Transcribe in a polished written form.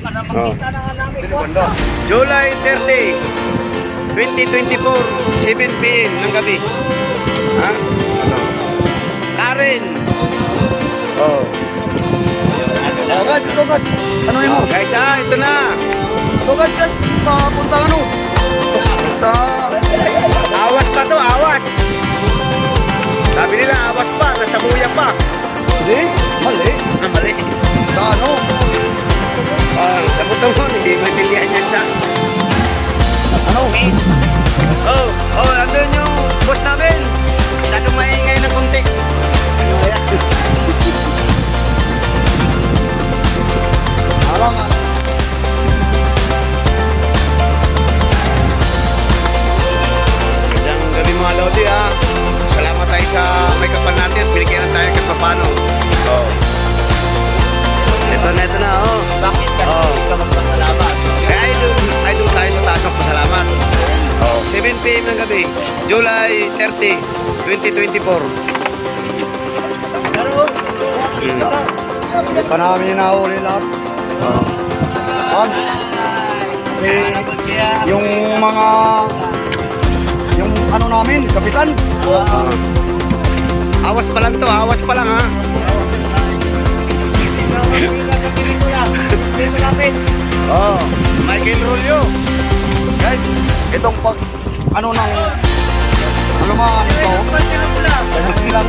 Oh. July 30, 2024, 7 p.m. ng gabi. Ha? Karen. Oh. Oh guys, ito guys. Ano yun mo? Oh, guys, ito na. Ito guys, papunta ano? Sa... Awas pa to, awas. Sabi nila, awas pa, nasa buya pa. Hindi, mali. Mali. Sa ano? Sa butong mo, hindi maintindihan yan siya. Ano? Andun yung boss namin. Masyado maingay ng kunti. Alam nga. Magandang gabi mga Lodi ha. Salamat tayo sa may kapal natin. Binigyan tayo kahit papano. Ito na oh. Bakit ka magpasalamat? Kaya idol tayo sa taas ng pasalamat. 7 p.m. ng gabi, July 30, 2024. Hindi pa namin nahuli lahat. Kasi yung mga... Yung ano namin, kapitan. Awas pa lang to, awas pa lang ha. Michael Rolio. Guys, itong pag... Ano nang... Ano mga ito? Lang.